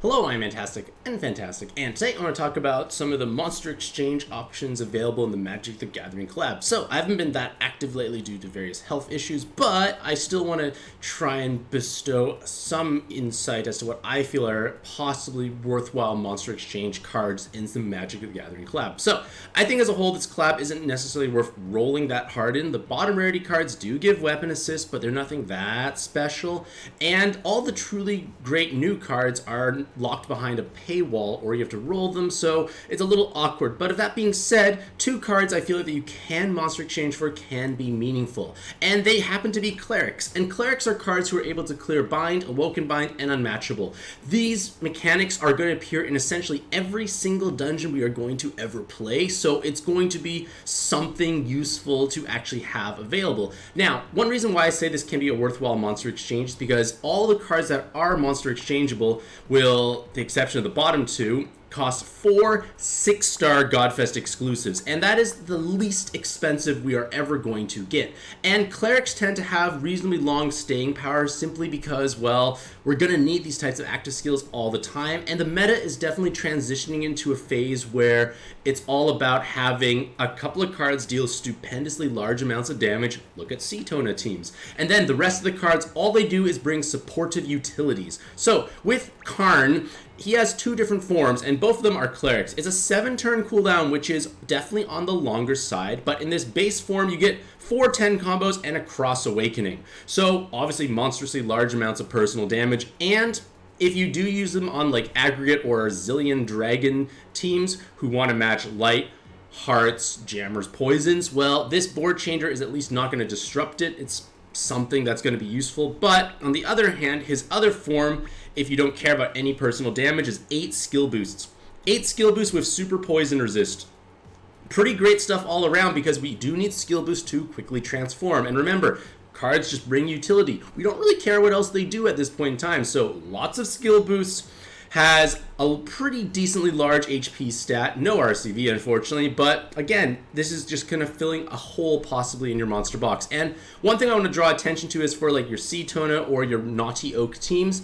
Hello, I'm Mantastic'c and Fantastic, and today I want to talk about some of the monster exchange options available in the Magic the Gathering collab. So, I haven't been that active lately due to various health issues, but I still want to try and bestow some insight as to what I feel are possibly worthwhile monster exchange cards in the Magic the Gathering collab. So, I think as a whole, this collab isn't necessarily worth rolling that hard in. The bottom rarity cards do give weapon assist, but they're nothing that special, and all the truly great new cards are locked behind a paywall or you have to roll them, so it's a little awkward. But if that being said, two cards I feel like that you can monster exchange for can be meaningful, and they happen to be clerics, and clerics are cards who are able to clear bind, awoken bind, and unmatchable. These mechanics are going to appear in essentially every single dungeon we are going to ever play, so it's going to be something useful to actually have available. Now, one reason why I say this can be a worthwhile monster exchange is because all the cards that are monster exchangeable will, the exception of the bottom two, cost 4 6-star Godfest exclusives, and that is the least expensive we are ever going to get. And clerics tend to have reasonably long staying power simply because, well, we're going to need these types of active skills all the time, and the meta is definitely transitioning into a phase where it's all about having a couple of cards deal stupendously large amounts of damage. Look at Tona teams. And then the rest of the cards, all they do is bring supportive utilities. So with Karn, he has two different forms, and both of them are clerics. It's a 7-turn cooldown, which is definitely on the longer side, but in this base form, you get 4 10 combos and a cross awakening. So obviously monstrously large amounts of personal damage, and if you do use them on like aggregate or zillion dragon teams who want to match light, hearts, jammers, poisons, well, this board changer is at least not going to disrupt it. It's something that's going to be useful. But on the other hand, his other form, if you don't care about any personal damage, is 8 skill boosts. 8 skill boosts with super poison resist. Pretty great stuff all around because we do need skill boosts to quickly transform. And remember, cards just bring utility. We don't really care what else they do at this point in time. So lots of skill boosts. Has a pretty decently large HP stat, no RCV unfortunately, but again, this is just kind of filling a hole possibly in your monster box. And one thing I want to draw attention to is for like your Tona or your Naughty Oak teams,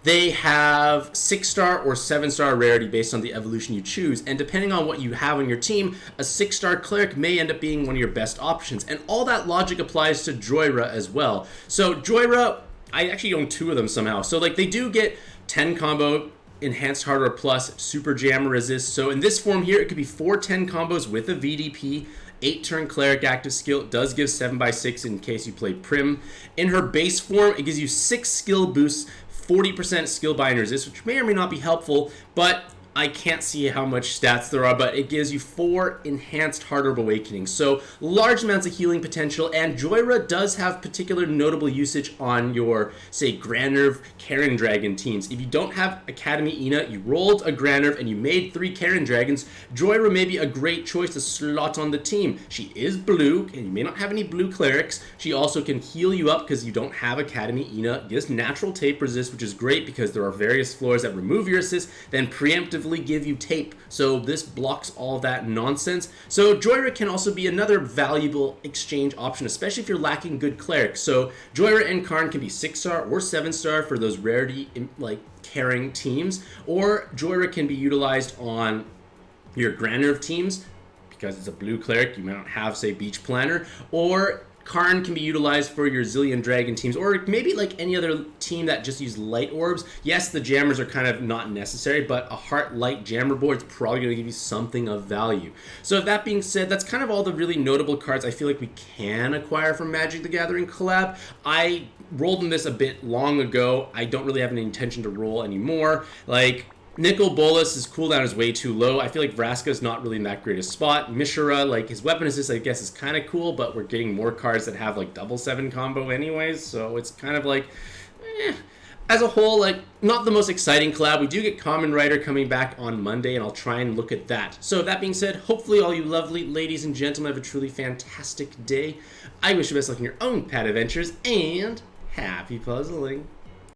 they have 6-star or 7-star rarity based on the evolution you choose, and depending on what you have on your team, a 6-star cleric may end up being one of your best options, and all that logic applies to Jhoira as well. So Jhoira, I actually own 2 of them somehow, so like they do get 10 combo, enhanced hardware plus, super jam resist. So in this form here, it could be 4 10 combos with a VDP, 8-turn cleric active skill. It does give 7x6 in case you play Prim. In her base form, it gives you 6 skill boosts, 40% skill bind resist, which may or may not be helpful, but I can't see how much stats there are, but it gives you 4 enhanced Heart of Awakening. So large amounts of healing potential, and Jhoira does have particular notable usage on your, say, Grand Nerve Karn Dragon teams. If you don't have Academy Ina, you rolled a Grand Nerve and you made 3 Karn Dragons, Jhoira may be a great choice to slot on the team. She is blue, and you may not have any blue clerics. She also can heal you up because you don't have Academy Ina. Gives natural tape resist, which is great because there are various floors that remove your assist, then preemptively give you tape, so this blocks all that nonsense. So Jhoira can also be another valuable exchange option, especially if you're lacking good clerics. So Jhoira and Karn can be 6-star or 7-star for those rarity like caring teams, or Jhoira can be utilized on your Grand Nerve teams because it's a blue cleric. You might not have, say, Beach Planner, or Karn can be utilized for your Zillion Dragon teams, or maybe like any other team that just use light orbs. Yes, the jammers are kind of not necessary, but a heart light jammer board is probably going to give you something of value. So with that being said, that's kind of all the really notable cards I feel like we can acquire from Magic the Gathering collab. I rolled in this a bit long ago. I don't really have any intention to roll anymore. Like, Nicol Bolas's cooldown is way too low. I feel like Vraska's not really in that great a spot. Mishra, like, his weapon assist, I guess, is kind of cool, but we're getting more cards that have, like, double 7 combo anyways, so it's kind of like, As a whole, like, not the most exciting collab. We do get Common Rider coming back on Monday, and I'll try and look at that. So, that being said, hopefully all you lovely ladies and gentlemen have a truly fantastic day. I wish you best luck in your own pad adventures, and happy puzzling.